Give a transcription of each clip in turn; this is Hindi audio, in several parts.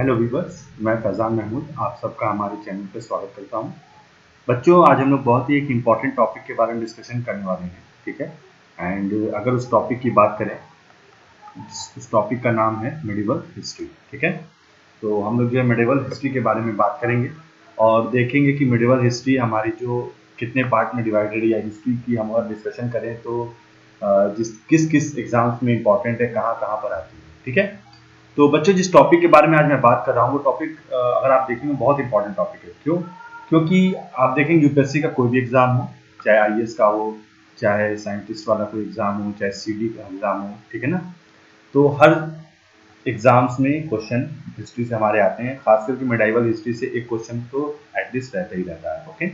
हेलो व्यूअर्स, मैं फैज़ान महमूद आप सबका हमारे चैनल पर स्वागत करता हूं। बच्चों, आज हम लोग बहुत ही एक इम्पॉर्टेंट टॉपिक के बारे में डिस्कशन करने वाले हैं, ठीक है। एंड अगर उस टॉपिक की बात करें, उस टॉपिक का नाम है मेडिवल हिस्ट्री, ठीक है। तो हम लोग जो है मेडिवल हिस्ट्री के बारे में बात करेंगे और देखेंगे कि मेडिवल हिस्ट्री हमारी जो कितने पार्ट में डिवाइडेड है, या हिस्ट्री की हम और डिस्कशन करें तो किस किस एग्जाम्स में इम्पॉर्टेंट है, कहाँ कहाँ पर आती है, ठीक है। तो बच्चों, जिस टॉपिक के बारे में आज मैं बात कर रहा हूँ वो टॉपिक अगर आप देखेंगे बहुत इंपॉर्टेंट टॉपिक है। क्यों? क्योंकि आप देखेंगे यूपीएससी का कोई भी एग्जाम हो, चाहे आईएएस का हो, चाहे साइंटिस्ट वाला कोई एग्जाम हो, चाहे सीडी का एग्जाम हो, ठीक है ना। तो हर एग्जाम्स में क्वेश्चन हिस्ट्री से हमारे आते हैं, खास करके मेडाइवल हिस्ट्री से एक क्वेश्चन तो एटलीस्ट रहता ही रहता है। ओके।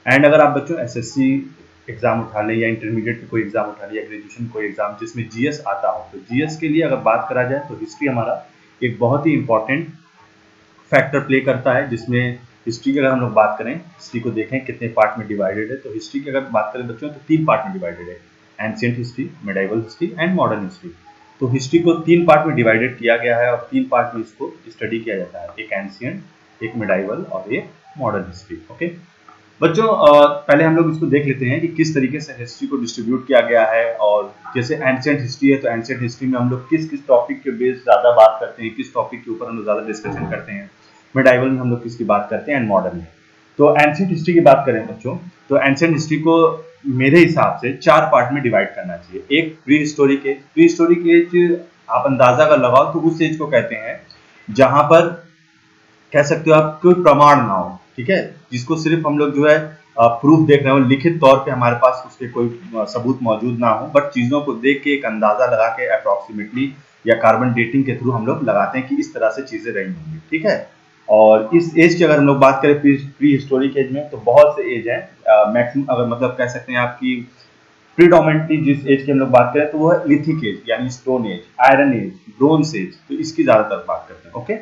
एंड अगर आप बच्चों एसएससी एग्जाम उठा लें या इंटरमीडिएट कोई एग्जाम उठा लें या ग्रेजुएशन कोई एग्जाम जिसमें जीएस आता हो, तो जीएस के लिए अगर बात करा जाए तो हिस्ट्री हमारा एक बहुत ही इंपॉर्टेंट फैक्टर प्ले करता है। जिसमें हिस्ट्री की अगर हम लोग बात करें, हिस्ट्री को देखें कितने पार्ट में डिवाइडेड है, तो हिस्ट्री की अगर बात करें बच्चों तो 3 पार्ट में डिवाइडेड है, ancient history, medieval history and modern history. तो हिस्ट्री को 3 पार्ट में डिवाइडेड किया गया है और 3 पार्ट में इसको स्टडी किया जाता है, एक एंशिएंट, एक मेडाइवल और एक मॉडर्न हिस्ट्री। ओके बच्चों, पहले हम लोग इसको देख लेते हैं कि किस तरीके से हिस्ट्री को डिस्ट्रीब्यूट किया गया है। और जैसे एंशिएंट हिस्ट्री है तो एंशिएंट हिस्ट्री में हम लोग किस किस टॉपिक के बेस ज़्यादा बात करते हैं, किस टॉपिक के ऊपर हम लोग ज़्यादा डिस्कशन करते हैं। मेडाइवल में हम लोग किसकी बात करते हैं एंड मॉडर्न में। तो एंशिएंट हिस्ट्री की बात करें बच्चों, तो एंशिएंट हिस्ट्री को मेरे हिसाब से 4 पार्ट में डिवाइड करना चाहिए। एक prehistoric age, prehistoric age आप अंदाजा अगर लगाओ तो उस एज को कहते हैं जहां पर कह सकते हो आप कोई प्रमाण ना हो, ठीक है, जिसको सिर्फ हम लोग जो है प्रूफ देख रहे हो, लिखित तौर पे हमारे पास उसके कोई सबूत मौजूद ना हो, बट चीजों को देख के एक अंदाजा लगा के अप्रोक्सीमेटली या कार्बन डेटिंग के थ्रू हम लोग लगाते हैं कि इस तरह से चीजें रही होंगी, ठीक है। और इस एज की अगर हम लोग बात करें प्री हिस्टोरिक एज में, तो बहुत से एज है, मैक्सिमम अगर मतलब कह सकते हैं आपकी प्रीडोमिनेंटली जिस एज की हम लोग बात करें तो वो है लिथिक एज, यानी stone age, iron age, bronze age, तो इसकी ज्यादातर बात करते हैं। ओके।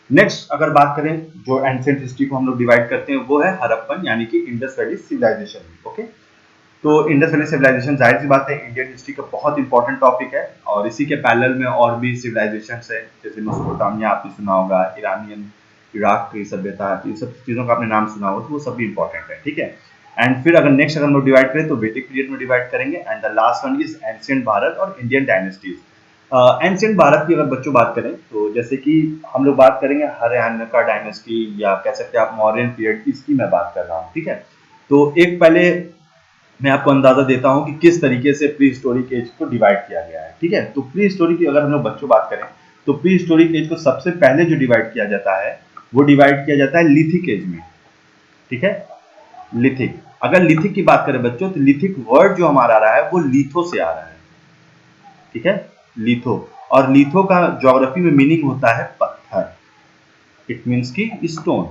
नेक्स्ट अगर बात करें जो एंशिएंट हिस्ट्री को हम लोग डिवाइड करते हैं वो है हड़प्पन, यानी कि इंडस वैली सिविलाइजेशन। ओके। तो इंडस वैली सिविलाइजेशन जाहिर सी बात है इंडियन हिस्ट्री का बहुत इंपॉर्टेंट टॉपिक है, और इसी के पैरेलल में और भी सिविलाइजेशन है, जैसे मेसोपोटामिया आपने सुना होगा, ईरानियन इराक की सभ्यता, इन सब चीजों का आपने नाम सुना हो, तो वो सब भी इंपॉर्टेंट है, ठीक है। एंड फिर अगर नेक्स्ट अगर हम लोग डिवाइड करें तो वैदिक पीरियड में डिवाइड करेंगे, and the last one is ancient Bharat और इंडियन डायनेस्टीज। एंशिएंट भारत की अगर बच्चों बात करें तो जैसे कि हम लोग बात करेंगे हर्याणा डायनेस्टी, या कह सकते हैं आप मौर्यन पीरियड, इसकी मैं बात कर रहा हूँ, ठीक है। तो एक पहले मैं आपको अंदाजा देता हूं कि किस तरीके से प्री हिस्टोरिक एज को डिवाइड किया गया है, ठीक है। तो प्री हिस्टोरिक की अगर हम लोग बच्चों बात करें तो प्री हिस्टोरिक एज को सबसे पहले जो डिवाइड किया जाता है वो डिवाइड किया जाता है लिथिक एज में, ठीक है। लिथिक, अगर लिथिक की बात करें बच्चों तो लिथिक वर्ड जो हमारा आ रहा है वो लिथो से आ रहा है, ठीक है, लिथो। और लिथो का ज्योग्राफी में मीनिंग होता है पत्थर, इट मीन्स की स्टोन,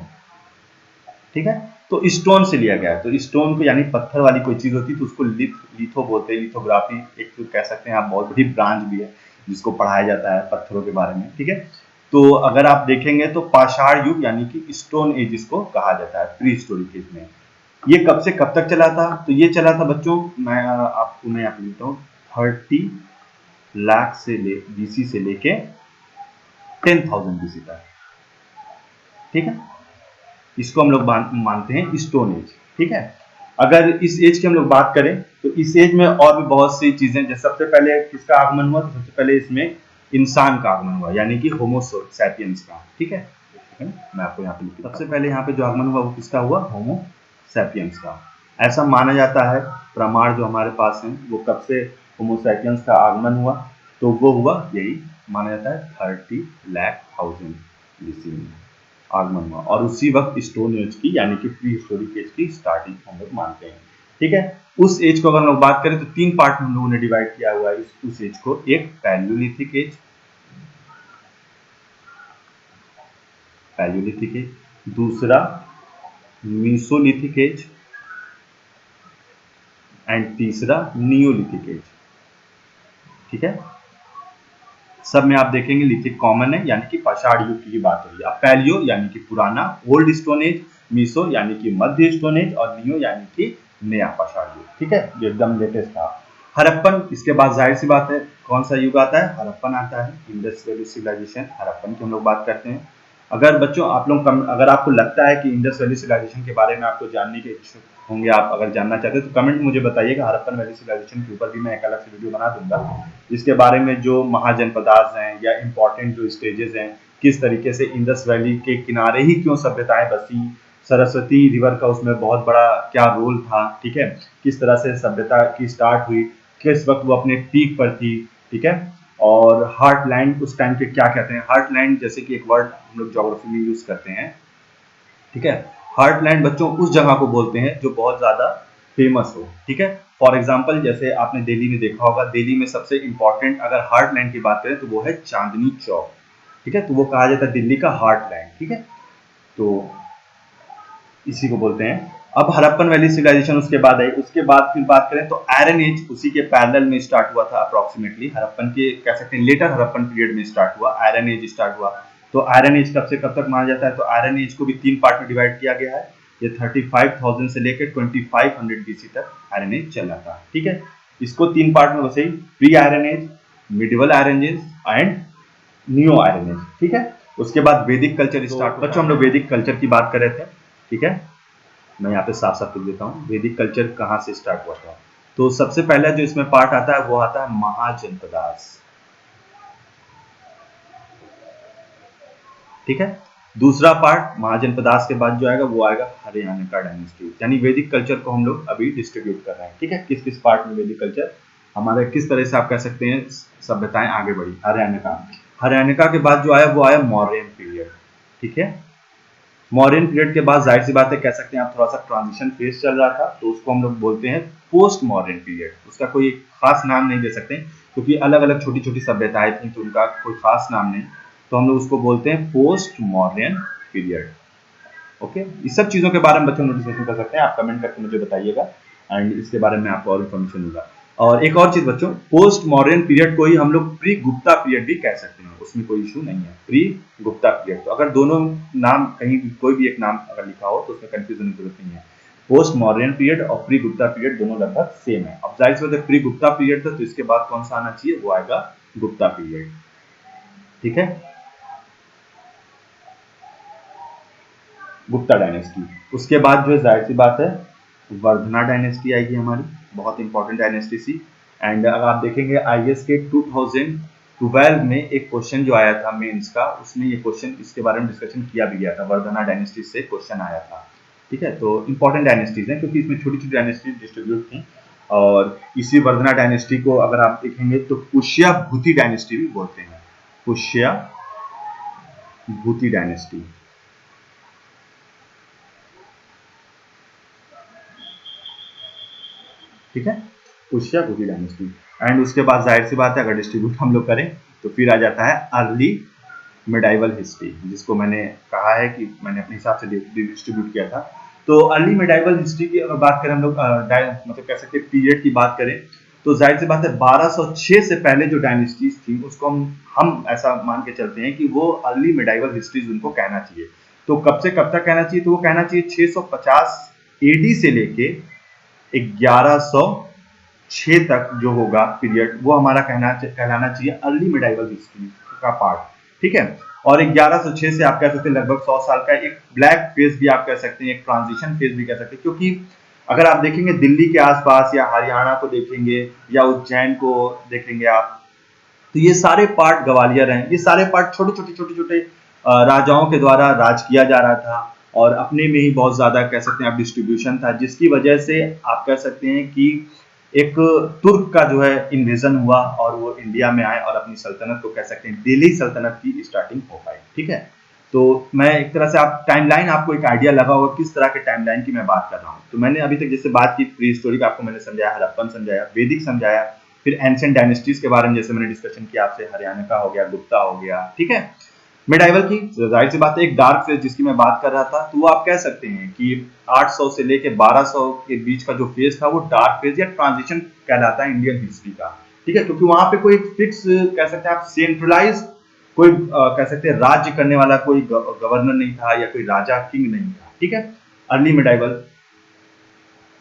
ठीक है। तो स्टोन से लिया गया है, तो स्टोन को यानी पत्थर वाली कोई चीज होती है तो उसको लिथो बोलते हैं। लिथोग्राफी एक तो कह सकते हैं आप बहुत बड़ी ब्रांच भी है जिसको पढ़ाया जाता है पत्थरों के बारे में, ठीक है। तो अगर आप देखेंगे तो पाषाण युग यानी कि स्टोन एज इसको कहा जाता है प्री हिस्टोरिक एज में। ये कब से कब तक चला था? तो ये चला था बच्चों, मैं आपको मैं यहाँ पे लिखता हूँ 30 लाख से बीसी से लेके 10,000 बीसी तक, ठीक है। इसको हम लोग मानते हैं स्टोन एज, ठीक है। अगर इस एज की हम लोग बात करें तो इस एज में और भी बहुत सी चीजें, जैसे सबसे पहले किसका आगमन हुआ, तो सबसे पहले इसमें इंसान का आगमन हुआ, यानी कि होमो सैपियंस का, ठीक है। मैं आपको यहाँ पे सबसे पहले यहाँ पे जो आगमन हुआ वो किसका हुआ, होमो सैपियंस का। ऐसा माना जाता है, प्रमाण जो हमारे पास है वो कब से होमो सैपियंस का आगमन हुआ, तो वो हुआ यही माना जाता है 30,00,000 बीसी में आगमन हुआ, और उसी वक्त स्टोन एज की यानी कि प्री हिस्टोरिक एज की स्टार्टिंग हम लोग मानते हैं, ठीक है। उस एज को अगर हम लोग बात करें तो 3 पार्ट में हम लोगों ने डिवाइड किया हुआ है उस एज को। एक पैलियोलिथिक एज, दूसरा मीसोलिथिक एज एंड तीसरा नियोलिथिक एज, ठीक है। सब में आप देखेंगे लिथिक कॉमन है, यानी कि पाषाण युग की बात हो रही है। अब पैलियो यानी कि पुराना ओल्ड स्टोन एज, मीसो यानी कि मध्य स्टोन एज, और नियो यानी कि नया पाषाण युग, ठीक है, जो एकदम लेटेस्ट था। हड़प्पन, इसके बाद जाहिर सी बात है कौन सा युग आता है, हड़प्पन आता है, इंडस वैली सिविलाइजेशन, हड़प्पन की हम लोग बात करते हैं। अगर बच्चों आप लोग अगर आपको लगता है कि इंडस वैली सिविलाइजेशन के बारे में आपको जानने के इच्छुक होंगे, आप अगर जानना चाहते हैं तो कमेंट मुझे बताइएगा। हड़प्पन वैली सिविलाइजेशन के ऊपर भी मैं एक अलग से वीडियो बना दूंगा, जिसके बारे में जो महाजनपदास हैं या इंपॉर्टेंट जो स्टेजेस हैं, किस तरीके से इंडस वैली के किनारे ही क्यों सभ्यताएं बसी, सरस्वती रिवर का उसमें बहुत बड़ा क्या रोल था, ठीक है, किस तरह से सभ्यता की स्टार्ट हुई, किस वक्त वो अपने पीक पर थी, ठीक है। और हार्टलैंड उस टाइम के क्या कहते हैं, हार्टलैंड जैसे कि एक वर्ड हम लोग ज्योग्राफी में यूज करते हैं, ठीक है। हार्टलैंड बच्चों उस जगह को बोलते हैं जो बहुत ज्यादा फेमस हो, ठीक है। फॉर एग्जाम्पल जैसे आपने दिल्ली में देखा होगा, दिल्ली में सबसे इंपॉर्टेंट अगर हार्टलैंड की बात करें तो वो है चांदनी चौक, ठीक है, तो वो कहा जाता है दिल्ली का हार्टलैंड, ठीक है, तो इसी को बोलते हैं। अब हड़प्पन वैली सिविलाइजेशन उसके बाद आई, उसके बाद फिर बात करें तो आयरन एज उसी के पैरेलल में स्टार्ट हुआ था अप्रोक्सीमेटली, हड़प्पन के कह सकते हैं लेटर हड़प्पन पीरियड में स्टार्ट हुआ, आयरन एज स्टार्ट हुआ। तो आयरन एज कब से कब तक माना जाता है, तो आयरन एज को भी 3 पार्ट में डिवाइड किया गया है। ये 35,000 से लेकर 2500 बीसी तक आयरन एज चला था, ठीक है। इसको 3 पार्ट में वैसे ही pre iron age, medieval iron age and new iron age, ठीक है। उसके बाद वैदिक कल्चर स्टार्ट। बच्चों हम लोग वैदिक कल्चर की बात कर रहे थे, ठीक है, मैं यहाँ पे साफ साफ लिख देता हूँ वैदिक कल्चर कहाँ से स्टार्ट हुआ था। तो सबसे पहला जो इसमें पार्ट आता है वो आता है महाजनपदास, ठीक है। दूसरा पार्ट महाजनपदास के बाद जो आएगा वो आएगा हरियाणा डायनेस्टी, यानी वैदिक कल्चर को हम लोग अभी डिस्ट्रीब्यूट कर रहे हैं, ठीक है। किस किस पार्ट में वैदिक कल्चर हमारे किस तरह से आप कह सकते हैं सभ्यताएं आगे बढ़ी। हरियाणा के बाद जो आया वो आया मौर्यन पीरियड, ठीक है। मॉडर्न पीरियड के बाद जाहिर सी बात है कह सकते हैं आप थोड़ा सा ट्रांजिशन फेज चल रहा था, तो उसको हम लोग बोलते हैं पोस्ट मॉडर्न पीरियड। उसका कोई खास नाम नहीं दे सकते क्योंकि अलग अलग छोटी छोटी सभ्यताएं थी, तो उनका कोई खास नाम नहीं, तो हम लोग उसको बोलते हैं पोस्ट मॉडर्न पीरियड। ओके, इस सब चीजों के बारे में बच्चों डिस्कशन कर सकते हैं, आप कमेंट करके मुझे बताइएगा एंड इसके बारे में आपको और इन्फॉर्मेशन दूंगा। और एक और चीज बच्चों, पोस्ट मॉडर्न पीरियड को ही हम लोग प्री गुप्ता पीरियड भी कह सकते हैं, उसमें कोई इशू नहीं है, प्री गुप्ता पीरियड। तो अगर दोनों नाम कहीं कोई भी एक नाम अगर लिखा हो तो उसमें कंफ्यूजन की जरूरत नहीं है। पोस्ट मॉडर्न पीरियड और प्री गुप्ता पीरियड दोनों लगभग सेम है। अब जाहिर सी बात है प्री गुप्ता पीरियड था तो इसके बाद कौन सा आना चाहिए, वो आएगा गुप्ता पीरियड, ठीक है, गुप्ता डायनेस्टी। उसके बाद जो है जाहिर सी बात है वर्धना डायनेस्टी आएगी हमारी, बहुत इंपॉर्टेंट डायनेस्टी सी। एंड अगर आप देखेंगे आईएएस के 2012 में एक क्वेश्चन जो आया था मेंस का, उसमें ये क्वेश्चन इसके बारे में डिस्कशन किया भी गया था, वर्धना डायनेस्टी से क्वेश्चन आया था, ठीक है। तो इंपॉर्टेंट डायनेस्टीज हैं क्योंकि इसमें छोटी छोटी डायनेस्टीज डिस्ट्रीब्यूट थी। और इसी वर्धना डायनेस्टी को अगर आप देखेंगे तो पुष्या भूति डायनेस्टी भी बोलते हैं, पुष्या भूति डायनेस्टी, ठीक है, पुष्या भूति डायनेस्टी। एंड उसके बाद जाहिर सी बात है अगर डिस्ट्रीब्यूट हम लोग करें तो फिर आ जाता है अर्ली मिडाइवल हिस्ट्री, जिसको मैंने कहा है कि मैंने अपने हिसाब से डिस्ट्रीब्यूट किया था। तो अर्ली मिडाइवल हिस्ट्री की अगर बात करें हम लोग मतलब कह सकते हैं पीरियड की बात करें तो जाहिर सी बात है 1206 से पहले जो डायनेस्टीज थी उसको हम ऐसा मान के चलते हैं कि वो अर्ली मिडाइवल हिस्ट्रीज उनको कहना चाहिए। तो कब से कब तक कहना चाहिए, तो वो कहना चाहिए 650 एडी से लेके 1106 तक जो होगा पीरियड वो हमारा कहलाना चाहिए अर्ली मिडाइवल हिस्ट्री का पार्ट, ठीक है। और 1106 से आप कह सकते हैं लगभग 100 साल का एक ब्लैक फेज भी आप कह सकते हैं, एक ट्रांजिशन फेज भी कह सकते हैं, क्योंकि अगर आप देखेंगे दिल्ली के आसपास या हरियाणा को देखेंगे या उज्जैन को देखेंगे आप, तो ये सारे पार्ट ग्वालियर हैं, ये सारे पार्ट छोटे छोटे राजाओं के द्वारा राज किया जा रहा था और अपने में ही बहुत ज्यादा कह सकते हैं आप डिस्ट्रीब्यूशन था, जिसकी वजह से आप कह सकते हैं कि एक तुर्क का जो है इन्वेजन हुआ और वो इंडिया में आए और अपनी सल्तनत को कह सकते हैं दिल्ली सल्तनत की स्टार्टिंग हो पाई, ठीक है। तो मैं एक तरह से आप टाइमलाइन आपको एक आइडिया लगा होगा किस तरह के टाइमलाइन की मैं बात कर रहा हूँ। तो मैंने अभी तक जैसे बात की प्री हिस्टोरिक आपको मैंने समझाया, हड़प्पन समझाया, वैदिक समझाया, फिर एंशिएंट डायनेस्टीज के बारे में जैसे मैंने डिस्कशन किया आपसे, हरियाणा का हो गया, गुप्ता हो गया, ठीक है। मिडाइवल की जाहिर सी बात है एक डार्क फेज जिसकी मैं बात कर रहा था, तो वो आप कह सकते हैं कि 800 से लेके 1200 के बीच का जो फेज था वो डार्क फेज या ट्रांजिशन कहलाता है इंडियन हिस्ट्री का, ठीक है, क्योंकि वहां पे कोई फिक्स कह सकते हैं आप सेंट्रलाइज कोई कह सकते हैं राज्य करने वाला कोई गवर्नर नहीं था या कोई राजा किंग नहीं था, ठीक है। अर्ली मिडाइवल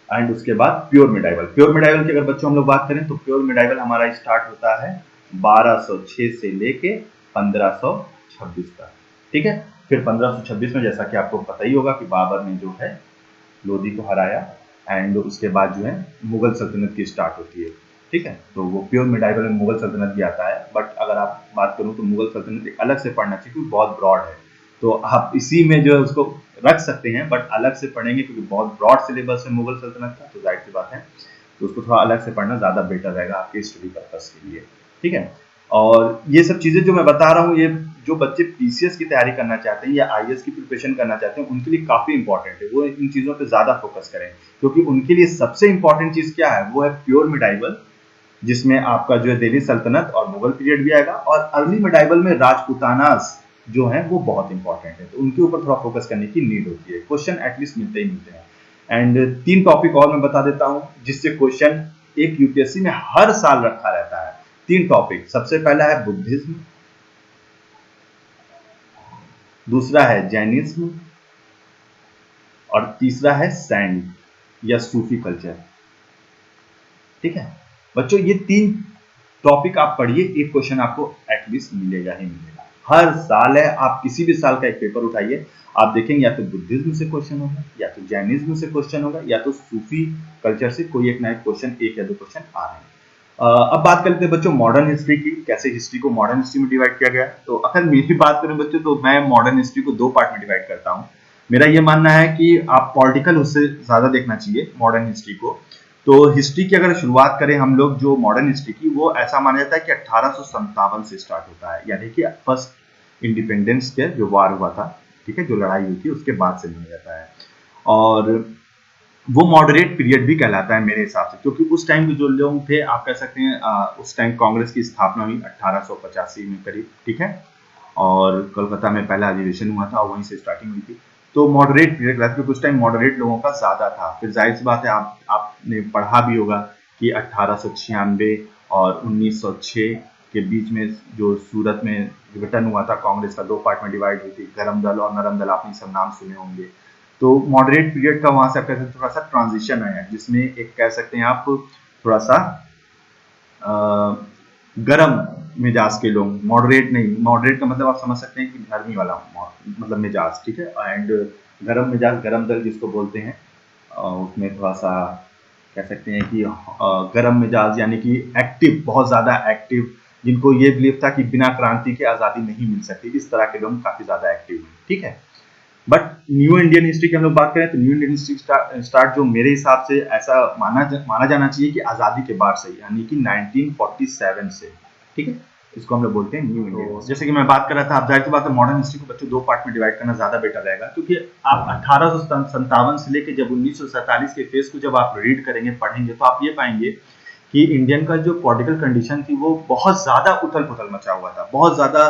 एंड उसके बाद प्योर मिडाइवल। प्योर मिडाइवल की अगर बच्चों हम लोग बात करें तो प्योर मिडाइवल हमारा स्टार्ट होता है 1206 से लेके 1526 तक, ठीक है। फिर 1526 में जैसा कि आपको पता ही होगा कि बाबर ने जो है लोधी को हराया, एंड उसके बाद जो है मुगल सल्तनत की स्टार्ट होती है। ठीक है, तो वो प्योर मिडाइवल में मुगल सल्तनत भी आता है, बट अगर आप बात करूं तो मुगल सल्तनत एक अलग से पढ़ना चाहिए क्योंकि बहुत ब्रॉड है, तो आप इसी में जो है उसको रख सकते हैं, बट अलग से पढ़ेंगे क्योंकि बहुत ब्रॉड सिलेबस है मुगल सल्तनत का, तो जाहिर सी बात है तो उसको थोड़ा अलग से पढ़ना ज़्यादा बेटर रहेगा आपके स्टडी पर्पज के लिए। ठीक है, और ये सब चीज़ें जो मैं बता रहा हूँ, ये जो बच्चे पीसीएस की तैयारी करना चाहते हैं या आईएएस की प्रिपरेशन करना चाहते हैं उनके लिए काफ़ी इंपॉर्टेंट है, वो इन चीज़ों पे ज़्यादा फोकस करें, क्योंकि उनके लिए सबसे इंपॉर्टेंट चीज़ क्या है, वो है प्योर मिडाइवल, जिसमें आपका जो है दिल्ली सल्तनत और मुगल पीरियड भी आएगा, और अर्ली मिडाइवल में राजपूतानास जो है वो बहुत इंपॉर्टेंट है, तो उनके ऊपर थोड़ा फोकस करने की नीड होती है। क्वेश्चन एटलीस्ट मिलते ही मिलते हैं। एंड 3 टॉपिक और मैं बता देता हूं जिससे क्वेश्चन एक यूपीएससी में हर साल रखा रहता है। 3 टॉपिक, सबसे पहला है बुद्धिज्म, दूसरा है जैनिज्म, और तीसरा है सैंड या सूफी कल्चर। ठीक है बच्चों, ये 3 टॉपिक आप पढ़िए, एक क्वेश्चन आपको एटलीस्ट मिलेगा ही मिलेगा, हर साल है। आप किसी भी साल का एक पेपर उठाइए, आप देखेंगे या तो बुद्धिज्म से क्वेश्चन होगा, या तो जैनिज्म से क्वेश्चन होगा, या तो सूफी कल्चर से कोई एक नया क्वेश्चन, एक या दो क्वेश्चन आ रहे हैं। अब बात करते हैं बच्चों मॉडर्न हिस्ट्री की, कैसे हिस्ट्री को मॉडर्न हिस्ट्री में डिवाइड किया गया है। तो अगर मेरी बात करें बच्चों, तो मैं मॉडर्न हिस्ट्री को 2 पार्ट में डिवाइड करता हूँ। मेरा ये मानना है कि आप पॉलिटिकल उससे ज्यादा देखना चाहिए मॉडर्न हिस्ट्री को। तो हिस्ट्री की अगर शुरुआत करें हम लोग, जो मॉडर्न हिस्ट्री की, वो ऐसा माना जाता है कि 1857 से स्टार्ट होता है, यानी कि फर्स्ट इंडिपेंडेंस के जो वार हुआ था, ठीक है, जो लड़ाई हुई थी उसके बाद से माना जाता है। और वो मॉडरेट पीरियड भी कहलाता है मेरे हिसाब से, क्योंकि उस टाइम के जो लोग थे, आप कह सकते हैं उस टाइम कांग्रेस की स्थापना हुई 1885 में करीब, ठीक है, और कोलकाता में पहला अधिवेशन हुआ था और वहीं से स्टार्टिंग हुई थी। तो मॉडरेट पीरियड कहलाता है क्योंकि उस टाइम मॉडरेट लोगों का ज्यादा था। फिर जाहिर सी बात है, आपने पढ़ा भी होगा कि 1896 और 1906 के बीच में जो सूरत में विघटन हुआ था, कांग्रेस का 2 पार्ट में डिवाइड हुई थी, गरम दल और नरम दल, आपने सब नाम सुने होंगे। तो मॉडरेट पीरियड का वहां से आप कह सकते हैं थोड़ा सा ट्रांजिशन आया, जिसमें एक कह सकते हैं आप थोड़ा सा गरम मिजाज के लोग, मॉडरेट नहीं, मॉडरेट का मतलब आप समझ सकते हैं कि नरमी वाला मतलब मिजाज, ठीक है, एंड गरम मिजाज, गरम दल जिसको बोलते हैं, उसमें थोड़ा सा कह सकते हैं कि गरम मिजाज यानी कि एक्टिव, बहुत ज्यादा एक्टिव, जिनको ये बिलीव था कि बिना क्रांति के आजादी नहीं मिल सकती, इस तरह के लोग काफी ज्यादा एक्टिव हैं। ठीक है, बट न्यू इंडियन हिस्ट्री की हम लोग बात करें तो न्यू इंडियन हिस्ट्री स्टार्ट जो मेरे हिसाब से ऐसा माना जाना चाहिए कि आजादी के बाद से, यानी कि 1947 से। ठीक है, इसको हम लोग बोलते हैं न्यू इंडियन। जैसे कि मैं बात कर रहा था, आप जाहिर सी बात है मॉडर्न हिस्ट्री को बच्चों 2 पार्ट में डिवाइड करना ज्यादा बेटर रहेगा, क्योंकि आप 1857 से लेकर जब 1947 के फेज को जब आप रीड करेंगे, पढ़ेंगे, तो आप ये पाएंगे कि इंडियन का जो पॉलिटिकल कंडीशन थी वो बहुत ज्यादा उथल पुथल मचा हुआ था, बहुत ज्यादा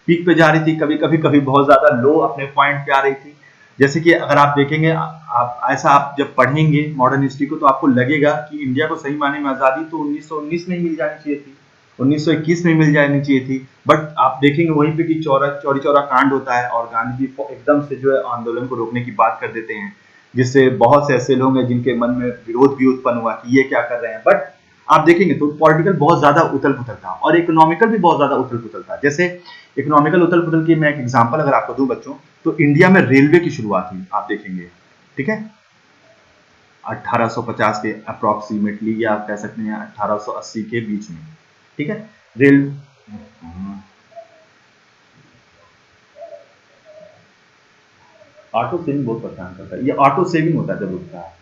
पीक पे जा रही थी, कभी बहुत ज्यादा लो अपने पॉइंट पे आ रही थी। जैसे कि अगर आप देखेंगे, आप जब पढ़ेंगे मॉडर्न हिस्ट्री को, तो आपको लगेगा कि इंडिया को सही माने में आजादी तो 1919 में ही मिल जानी चाहिए थी, 1921 में मिल जानी चाहिए थी, बट आप देखेंगे वहीं पे कि चौरी चौरा कांड होता है और गांधी जी एकदम से जो है आंदोलन को रोकने की बात कर देते हैं, जिससे बहुत से ऐसे लोग हैं जिनके मन में विरोध भी उत्पन्न हुआ कि ये क्या कर रहे हैं। बट आप देखेंगे तो पॉलिटिकल बहुत ज्यादा उथल पुथल था और इकोनॉमिकल भी बहुत ज्यादा उथल पुथल था। जैसे इकोनॉमिकल उथल पुथल की मैं एक एग्जांपल अगर आपको दूं बच्चों, तो इंडिया में रेलवे की शुरुआत हुई, आप देखेंगे, ठीक है, 1850 के अप्रोक्सीमेटली, या आप कह सकते हैं 1880 के बीच में, ठीक है। रेल ऑटो सेविंग बहुत परेशान करता है, ये ऑटो सेविंग होता है जब रुकता है,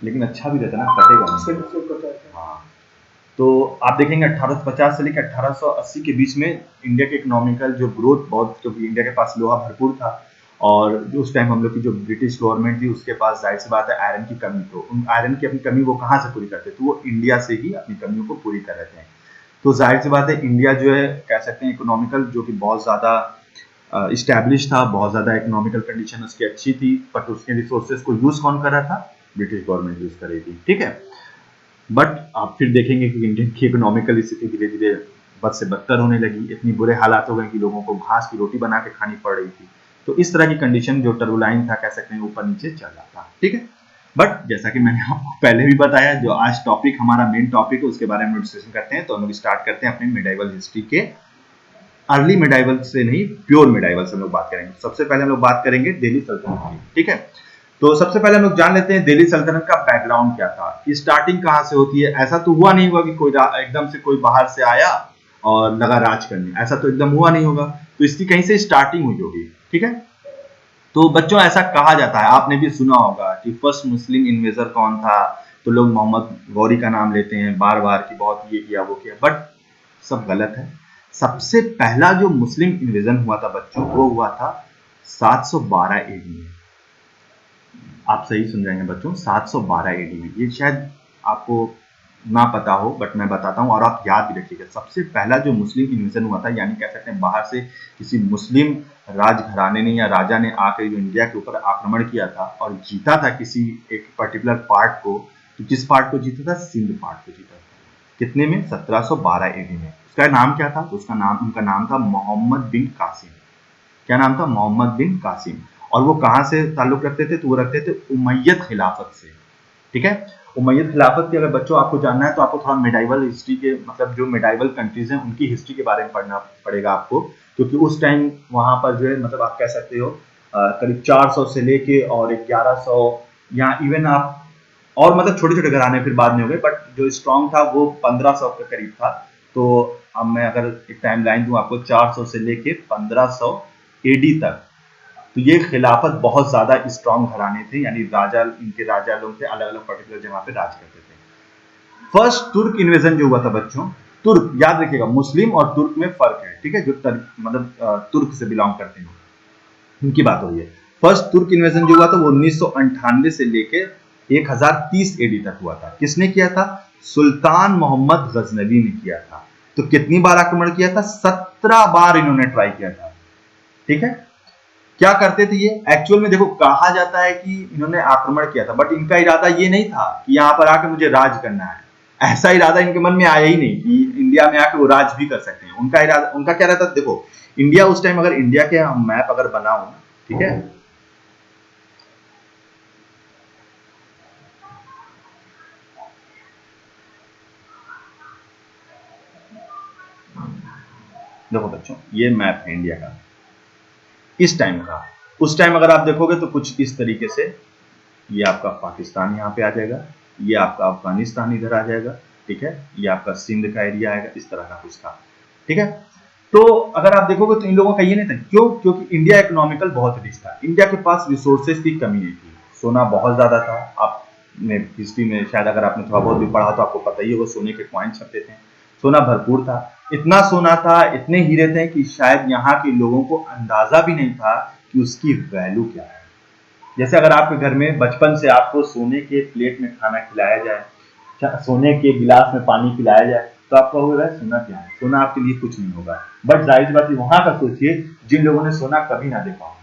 लेकिन अच्छा भी रहता है ना, कटेगा। हाँ, तो आप देखेंगे 1850 से लेकर 1880 के बीच में इंडिया के इकोनॉमिकल जो ग्रोथ बहुत, क्योंकि इंडिया के पास लोहा भरपूर था, और जो उस टाइम हम लोग की जो ब्रिटिश गवर्नमेंट थी उसके पास जाहिर सी बात है आयरन की कमी, तो उन आयरन की अपनी कमी वो कहाँ से पूरी करते, तो वो इंडिया से ही अपनी कमियों को पूरी कर रहे थे। तो जाहिर सी बात है इंडिया जो है कह सकते हैं इकोनॉमिकल जो कि बहुत ज्यादा इस्टेब्लिश था, बहुत ज्यादा इकोनॉमिकल कंडीशन उसकी अच्छी थी, बट उसके रिसोर्सेज को यूज कौन कर रहा था, ब्रिटिश गवर्नमेंट यूज कर रही थी। ठीक है, बट आप फिर देखेंगे कि इंडियन की इकोनॉमिकल स्थिति धीरे धीरे बद से बदतर होने लगी, इतनी बुरे हालात हो गए कि लोगों को घास की रोटी बना के खानी पड़ रही थी। तो इस तरह की कंडीशन जो टर्बुलाइन था, कह सकते हैं ऊपर नीचे चल रहा था। ठीक है, बट जैसा कि मैंने आपको पहले भी बताया, जो आज टॉपिक हमारा मेन टॉपिक है उसके बारे में डिस्कशन करते हैं, तो हम लोग स्टार्ट करते हैं अपने मिडाइवल हिस्ट्री के अर्ली मिडाइवल से नहीं, प्योर मिडाइवल से हम लोग बात करेंगे। सबसे पहले हम लोग बात करेंगे दिल्ली सल्तनत की, ठीक है। तो सबसे पहले हम लोग जान लेते हैं दिल्ली सल्तनत का बैकग्राउंड क्या था, कि स्टार्टिंग कहाँ से होती है। ऐसा तो हुआ नहीं होगा कि कोई एकदम से कोई बाहर से आया और लगा राज करने, ऐसा तो एकदम हुआ नहीं होगा। तो इसकी कहीं से स्टार्टिंग हुई होगी, ठीक है। तो बच्चों ऐसा कहा जाता है, आपने भी सुना होगा कि फर्स्ट मुस्लिम इन्वेजर कौन था, तो लोग मोहम्मद गौरी का नाम लेते हैं बार बार कि बहुत ये किया वो किया, बट सब गलत है। सबसे पहला जो मुस्लिम इन्वेजन हुआ था बच्चों, वो हुआ था 712 एडी में। आप सही सुन रहे हैं बच्चों, 712 एडी में। ये शायद आपको ना पता हो, बट मैं बताता हूँ और आप याद भी रखिएगा। सबसे पहला जो मुस्लिम इन्वेजन हुआ था, यानी कह सकते हैं बाहर से किसी मुस्लिम राजघराने ने या राजा ने आकर जो इंडिया के ऊपर आक्रमण किया था और जीता था किसी एक पर्टिकुलर पार्ट को। तो किस पार्ट को जीता था? सिंध पार्ट को जीता था। कितने में? 1712 एडी में। उसका नाम क्या था? तो उनका नाम था मोहम्मद बिन कासिम। क्या नाम था? मोहम्मद बिन कासिम। और वो कहां से ताल्लुक रखते थे? तो वो रखते थे उमैयद खिलाफत से, ठीक है। उमैयद खिलाफत की अगर बच्चों आपको जानना है तो आपको थोड़ा मिडाइवल हिस्ट्री के, मतलब जो मिडाइवल कंट्रीज हैं उनकी हिस्ट्री के बारे में पढ़ना पड़ेगा आपको, क्योंकि उस टाइम वहां पर जो है, मतलब आप कह सकते हो करीब 400 से लेके और 1100 या इवन आप और मतलब छोटे छोटे घराने फिर बाद में हो गए, बट जो स्ट्रॉन्ग था वो 1500 के करीब था। तो अब मैं अगर एक टाइम लाइन दूं आपको, 400 से लेके 1500 एडी तक, तो ये खिलाफत बहुत ज्यादा स्ट्रॉन्ग घराने थे, यानी राजा, इनके राजा लोग थे, अलग अलग पर्टिकुलर जगह पे राज करते थे। फर्स्ट तुर्क इन्वेजन जो हुआ था बच्चों, तुर्क याद रखिएगा, मुस्लिम और तुर्क में फर्क है, ठीक है। जो मतलब तुर्क से बिलोंग करते हैं उनकी बात हो रही है। फर्स्ट तुर्क इन्वेजन जो हुआ था वो 1998 से लेके 1030 एडी तक हुआ था। किसने किया था? सुल्तान मोहम्मद गजनवी ने किया था। तो कितनी बार आक्रमण किया था? 17 बार इन्होंने ट्राई किया था, ठीक है। क्या करते थे ये? एक्चुअल में देखो, कहा जाता है कि इन्होंने आक्रमण किया था, बट इनका इरादा ये नहीं था कि यहां पर आके मुझे राज करना है। ऐसा इरादा इनके मन में आया ही नहीं कि इंडिया में आके वो राज भी कर सकते हैं। उनका इरादा, उनका क्या रहता? देखो, इंडिया उस टाइम, अगर इंडिया के मैप अगर बनाऊं, ठीक है, देखो बच्चों, ये मैप है इंडिया का इस टाइम का। उस टाइम अगर आप देखोगे तो कुछ इस तरीके से, ये आपका पाकिस्तान यहाँ पे आ जाएगा, ये आपका अफगानिस्तान इधर आ जाएगा, ठीक है, ये आपका सिंध का एरिया आएगा, इस तरह का कुछ था, ठीक है। तो अगर आप देखोगे तो इन लोगों का ये नहीं था। क्यों? क्योंकि इंडिया इकोनॉमिकल बहुत रिच था, इंडिया के पास रिसोर्सेज की कमी नहीं थी, सोना बहुत ज्यादा था। आपने हिस्ट्री में शायद अगर आपने थोड़ा बहुत भी पढ़ा तो आपको पता ही होगा, सोने के कॉइन छपते थे, सोना भरपूर था। इतना सोना था, इतने हीरे थे कि शायद यहाँ के लोगों को अंदाजा भी नहीं था कि उसकी वैल्यू क्या है। जैसे अगर आपके घर में बचपन से आपको सोने के प्लेट में खाना खिलाया जाए, सोने के गिलास में पानी पिलाया जाए, तो आपको होगा सोना क्या है? सोना आपके लिए कुछ नहीं होगा। बट जाहिर सी बात है, वहां का सोचिए जिन लोगों ने सोना कभी ना देखा हो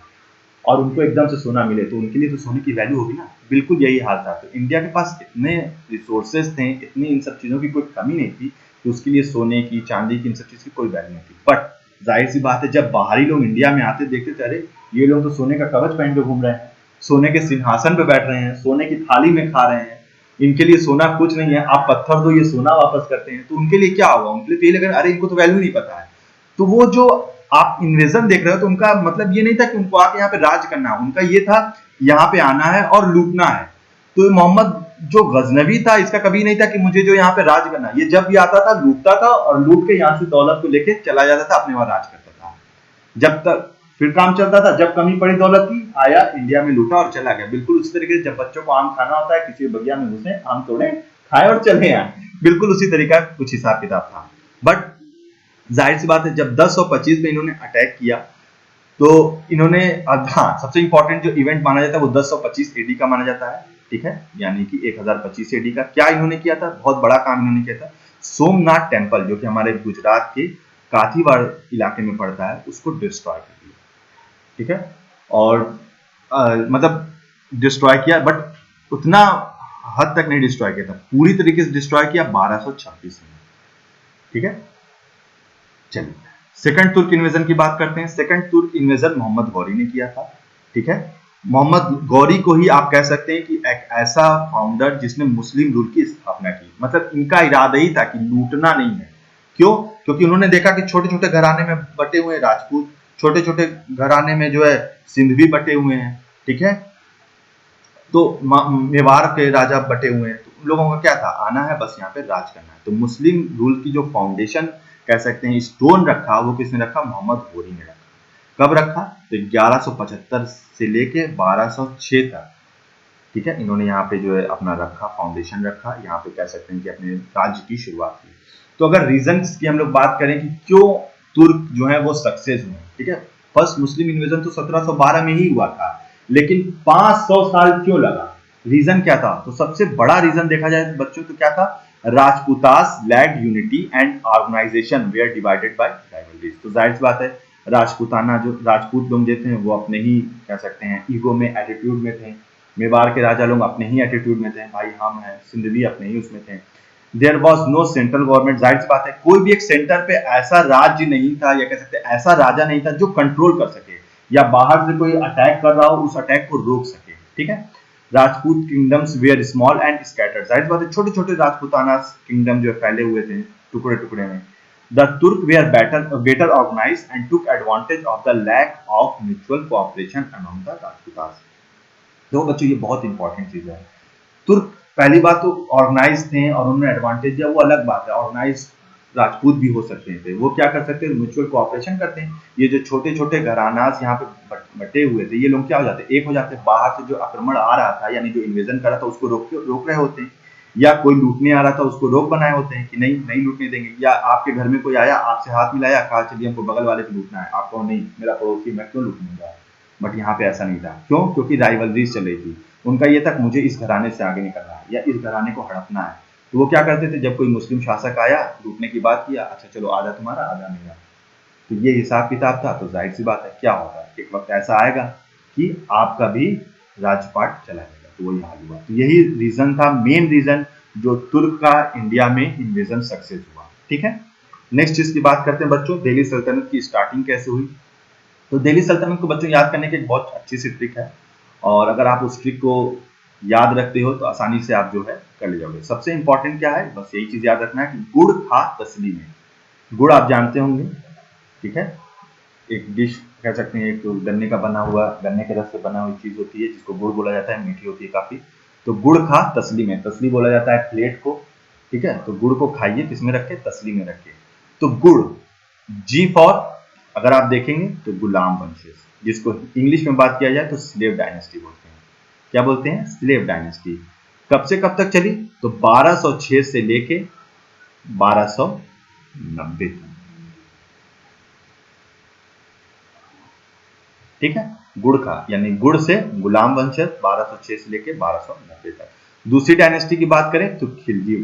और उनको एकदम से सोना मिले, तो उनके लिए तो सोने की वैल्यू होगी ना। बिल्कुल यही हाल था। तो इंडिया के पास इतने रिसोर्सेज थे, इतनी इन सब चीजों की कोई कमी नहीं थी कि उसके लिए सोने की, चांदी की, इन सब चीज की कोई वैल्यू नहीं थी। बट जाहिर सी बात है, जब बाहरी लोग इंडिया में आते देखते थे, अरे ये लोग तो सोने का कवच पहन के घूम रहे हैं, सोने के सिंहासन पे बैठ रहे हैं, सोने की थाली में खा रहे हैं, इनके लिए सोना कुछ नहीं है, आप पत्थर दो ये सोना वापस करते हैं, तो उनके लिए क्या होगा? उनके लिए तो ये लगेगा अरे इनको तो वैल्यू नहीं पता है। तो वो जो आप इन्वेजन देख रहे हो, तो उनका मतलब ये नहीं था कि उनको आके यहाँ पे राज करना है, उनका ये था यहाँ पे आना है और लूटना है। तो मोहम्मद जो गजनवी था, इसका कभी नहीं था कि मुझे जो यहाँ पे राज करना है। ये जब भी आता था लूटता था और लूट के यहाँ से दौलत को लेके चला जाता था, अपने वहां राज करता था। जब तक फिर काम चलता था, जब कमी पड़ी दौलत की, आया इंडिया में लूटा और चला गया। बिल्कुल उसी तरीके से जब बच्चों को आम खाना होता है, किसी बगिया में घुसे, आम तोड़े, खाए और चले आए, बिल्कुल उसी तरीका कुछ हिसाब किताब था। बट जाहिर सी बात है, जब 1025 में इन्होंने अटैक किया, तो इन्होंने, हाँ, सबसे इंपॉर्टेंट जो इवेंट माना जाता है वो 1025 एडी का माना जाता है, ठीक है, यानी कि 1025 एडी का। क्या इन्होंने किया था? बहुत बड़ा काम इन्होंने किया था। सोमनाथ टेम्पल, जो कि हमारे गुजरात के काठीवाड़ इलाके में पड़ता है, उसको डिस्ट्रॉय कर दिया, ठीक है। और मतलब डिस्ट्रॉय किया, बट उतना हद तक नहीं डिस्ट्रॉय किया था, पूरी तरीके से डिस्ट्रॉय किया 1226 में, ठीक है। चलिए सेकंड तुर्क इन्वेजन की बात करते हैं। सेकंड तुर्क इन्वेजन मोहम्मद गौरी ने किया था, ठीक है। मोहम्मद गौरी को ही आप कह सकते हैं कि एक ऐसा फाउंडर जिसने मुस्लिम रूल की स्थापना की। मतलब इनका इरादा ही था कि लूटना नहीं है। क्यों? क्योंकि उन्होंने देखा कि छोटे छोटे घराने में बटे हुए हैं राजपूत, छोटे छोटे घराने में जो है सिंध भी बटे हुए हैं, ठीक है, तो मेवाड़ के राजा बटे हुए हैं, तो उन लोगों का क्या था, आना है बस यहाँ पे राज करना है। तो मुस्लिम रूल की जो फाउंडेशन कह सकते हैं, स्टोन रखा, वो किसने रखा, मोहम्मद घोरी ने रखा। कब रखा? तो 1175 से लेके 1206 तक, ठीक है, इन्होंने यहाँ पे जो है अपना रखा, फाउंडेशन रखा, यहाँ पे कह सकते हैं कि अपने राज्य की शुरुआत की। तो अगर रीजंस की हम लोग बात करें कि क्यों तुर्क जो है वो सक्सेस हुए, ठीक है, फर्स्ट मुस्लिम इन्वेजन तो 1712 में ही हुआ था, लेकिन 500 साल क्यों लगा? रीजन क्या था? तो सबसे बड़ा रीजन देखा जाए बच्चों तो क्या था, Rajputs lacked unity and organisation were divided by rivalries. तो जाहिर सी बात है, राजपूताना जो राजपूत लोग जो थे वो अपने ही कह सकते हैं ईगो में, एटीट्यूड में थे, मेवाड़ के राजा लोग अपने ही एटीट्यूड में थे, भाई हम हैं, सिंधवी अपने ही उसमें थे। There was no central government, जाहिर सी बात है कोई भी एक सेंटर पे ऐसा राज्य नहीं था, या कह सकते हैं ऐसा राजा नहीं था जो कंट्रोल कर सके, या बाहर से कोई अटैक कर रहा हो उस अटैक को रोक सके, ठीक है। Rajput kingdoms were small and scattered, जाहिर सी बात है छोटे छोटे राजपूताना किंगडम जो फैले हुए थे टुकड़े टुकड़े में। The Turk were better organized and took advantage of the lack of mutual cooperation among the Rajputas. देखो बच्चों ये बहुत इंपॉर्टेंट चीज है। तुर्क पहली बात तो ऑर्गेनाइज थे और उन्होंने एडवांटेज दिया, वो अलग बात है, ऑर्गेनाइज राजपूत भी हो सकते थे, वो क्या कर सकते हैं, म्यूचुअल कोऑपरेशन करते हैं। ये जो छोटे छोटे घरानास यहाँ पे बटे हुए थे, ये लोग क्या हो जाते, एक हो जाते, बाहर से जो आक्रमण आ रहा था यानी जो इन्वेजन कर रहा था उसको रोक रहे होते हैं, या कोई लूटने आ रहा था उसको रोक बनाए होते हैं कि नहीं नहीं लूटने देंगे, या आपके घर में कोई आया आपसे हाथ मिलाया, कहा चलिए हमको बगल वाले को लूटना है, आपको नहीं, मेरा पड़ोसी, मैं क्यों लूटूंगा। बट यहाँ पे ऐसा नहीं था, क्यों? क्योंकि राइवलरीज चल रही थी, उनका ये तक मुझे इस घराने से आगे निकलना है या इस घराने को हड़पना है। तो वो क्या करते थे, जब कोई मुस्लिम शासक आया लूटने की बात किया, अच्छा चलो आधा तुम्हारा आधा मेरा, तो ये हिसाब किताब था। तो जाहिर सी बात है क्या होगा, एक वक्त ऐसा आएगा कि आपका भी राजपाट चला जाएगा, तो वही हाल हुआ। तो यही रीजन था, मेन रीजन जो तुर्क का इंडिया में इन्वेजन सक्सेस हुआ, ठीक है। नेक्स्ट चीज की बात करते हैं बच्चों, दिल्ली सल्तनत की स्टार्टिंग कैसे हुई। तो दिल्ली सल्तनत को बच्चों याद करने की एक बहुत अच्छी सी ट्रिक है, और अगर आप उस ट्रिक को याद रखते हो तो आसानी से आप जो है कर ले जाओगे। सबसे इंपॉर्टेंट क्या है, बस यही चीज याद रखना है कि गुड़ था तसली में। गुड़ आप जानते होंगे, ठीक है, एक डिश कह सकते हैं, एक तो गन्ने का बना हुआ, गन्ने के रस से बना हुई चीज होती है जिसको गुड़ बोला जाता है, मीठी होती है काफी। तो गुड़ खा तसली में, तसली बोला जाता है प्लेट को, ठीक है। तो गुड़ को खाइए, किसमें रखे, तसली में रखे। तो गुड़, जी फॉर, अगर आप देखेंगे तो गुलाम वंशज, जिसको इंग्लिश में बात किया जाए तो स्लेव डायनेस्टी बोलते हैं। क्या बोलते हैं, स्लेव डायनेस्टी। कब से कब तक चली, तो 1206 से लेके 1290 तक, ठीक है। गुड़ का यानी गुड़ से गुलाम वंशज 1206 से लेके 1290 तक। दूसरी डायनेस्टी की बात करें तो खिलजी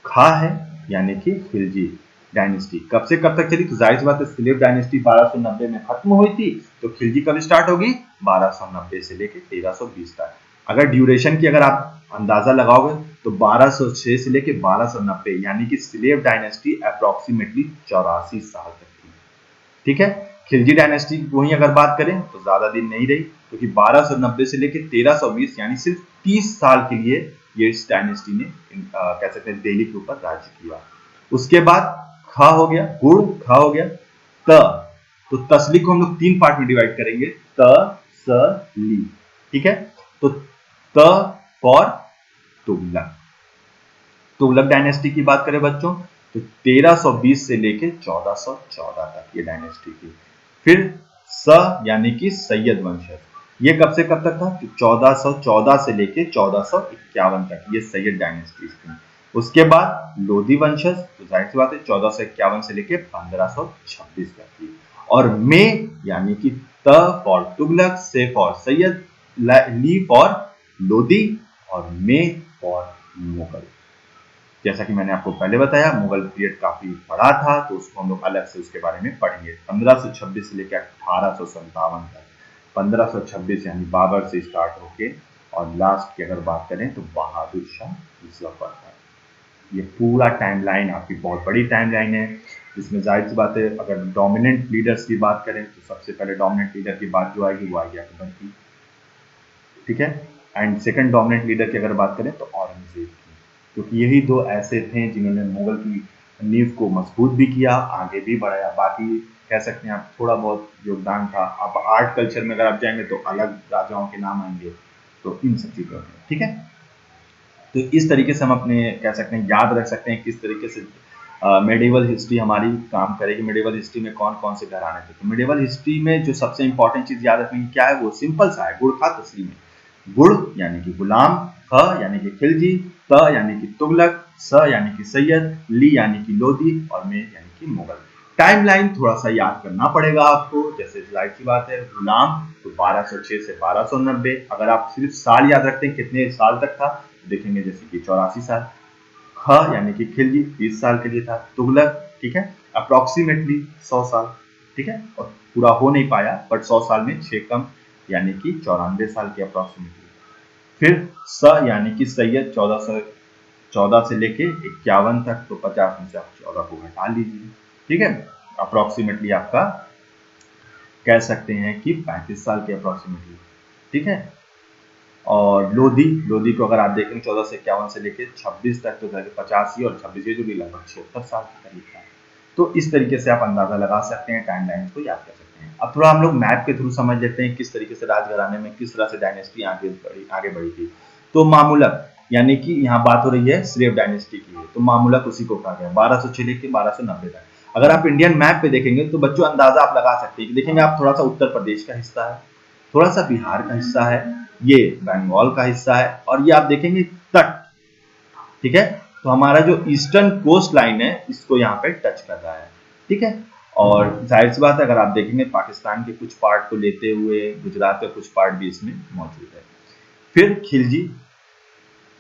खा है, यानी कि खिलजी डायनेस्टी कब से कब तक चली, तो जाहिर सी बात है स्लेव डायनेस्टी 1290 में खत्म हुई थी, तो खिलजी कब स्टार्ट होगी, 1290 से लेके 1320 तक। अगर ड्यूरेशन की अगर आप अंदाजा लगाओगे तो 1206 से लेके 1290, यानी कि स्लेव डायनेस्टी अप्रोक्सीमेटली 84 साल तक थी, ठीक है। खिलजी डायनेस्टी वही अगर बात करें तो ज्यादा दिन नहीं रही, क्योंकि 1290 से लेकर 1320 यानी सिर्फ 30 साल के लिए ये इस डायनेस्टी ने कह सकते हैं दिल्ली के ऊपर राज्य किया। उसके बाद खा हो गया, गुड़, खा हो गया, त, तो तसली को हम लोग 3 पार्ट में डिवाइड करेंगे, त, स, ली, ठीक है। तो त फॉर तुगलक, तुगलक डायनेस्टी की बात करें बच्चों तो 1320 से लेके 1414 तक ये डायनेस्टी थी। फिर स यानी कि सैयद वंशज, ये कब से कब तक था, तो 1414 से लेके 1451 तक ये सैयद डायनेस्टी थी। उसके बाद लोधी वंशज, तो जाहिर सी बात है 1451 से लेके 1526 तक थी। और मे यानी कि त फॉर तुगलक, से फॉर सैयद, ली फॉर लोधी, और मे फॉर मुगल। जैसा कि मैंने आपको पहले बताया मुगल पीरियड काफी बड़ा था, तो उसको हम लोग अलग से उसके बारे में पढ़ेंगे। 1526 से लेकर 1857 तक, 1526 यानी बाबर से स्टार्ट होके, और लास्ट की अगर बात करें तो बहादुर शाह जफर तक। ये पूरा टाइमलाइन आपकी बहुत बड़ी टाइमलाइन है, जिसमें जाहिर सी बात है अगर डोमिनेंट लीडर्स की बात करें तो सबसे पहले डोमिनेंट लीडर की बात जो आएगी वो आएगी अकबर की, ठीक है। एंड सेकंड डोमिनेंट लीडर की अगर बात करें तो औरंगजेब की, क्योंकि यही दो ऐसे थे जिन्होंने मुगल की नींव को मजबूत भी किया, आगे भी बढ़ाया। बाकी कह सकते हैं आप थोड़ा बहुत योगदान था। अब आर्ट कल्चर में अगर आप जाएंगे तो अलग राजाओं के नाम आएंगे, तो इन सब चीज़ों में, ठीक है। तो इस तरीके से हम अपने कह सकते हैं याद रख सकते हैं किस तरीके से मेडिवल हिस्ट्री हमारी काम करेगी। मेडिवल हिस्ट्री में कौन कौन से घराने थे। तो मेडिवल हिस्ट्री में जो सबसे इंपॉर्टेंट चीज याद रखने की क्या है, वो सिंपल सा है, गुड़ था तस्लीम में। गुड़ यानी कि गुलाम, ख यानी कि खिलजी, त यानी कि तुगलक, स यानी कि सैयद, ली यानी कि लोधी और में यानी कि मुगल। टाइमलाइन थोड़ा सा याद करना पड़ेगा आपको। जैसे जाहिर सी बात है, गुलाम तो 1206 से 1290। अगर आप सिर्फ साल याद रखते हैं कितने साल तक था, देखेंगे जैसे कि 84 साल। ख यानी कि खिलजी 30 साल के लिए था। तुगलक, ठीक है, अप्रोक्सीमेटली 100 साल, ठीक है, और पूरा हो नहीं पाया, बट 100 साल में 6 कम यानी कि 94 साल के अप्रोक्सीमेटली। फिर स यानी कि सैयद 14 से लेके 51 तक, तो 50 में से आप 14 को घटा लीजिए, ठीक है। अप्रोक्सीमेटली आपका कह सकते हैं कि 35 साल के अप्रोक्सीमेटली, ठीक है। और लोधी को अगर आप देखेंगे 14 से 51 से लेके 26 तक, तो 85 और 26 ये जो भी लगभग 76 साल के करीब था। तो इस तरीके से आप अंदाजा लगा सकते हैं, टाइमलाइन को याद कर सकते हैं। अब थोड़ा हम लोग मैप के थ्रू समझ लेते हैं किस तरीके से राजघराने में किस तरह से डायनेस्टी आगे बढ़ी थी। तो मामूलक यानी कि यहाँ बात हो रही है स्लेव डायनेस्टी की है, तो मामूलक उसी को कहा गया 1206 लेके 1290 तक। अगर आप इंडियन मैप पे देखेंगे तो बच्चों अंदाजा आप लगा सकते हैं कि देखेंगे आप थोड़ा सा उत्तर प्रदेश का हिस्सा है, थोड़ा सा बिहार का हिस्सा है, ये बंगाल का हिस्सा है, और ये आप देखेंगे तट, ठीक है। तो हमारा जो ईस्टर्न कोस्ट लाइन है इसको यहाँ पे टच कर रहा है, ठीक है। और जाहिर सी बात है अगर आप देखेंगे पाकिस्तान के कुछ पार्ट को लेते हुए गुजरात का कुछ पार्ट भी इसमें मौजूद है। फिर खिलजी,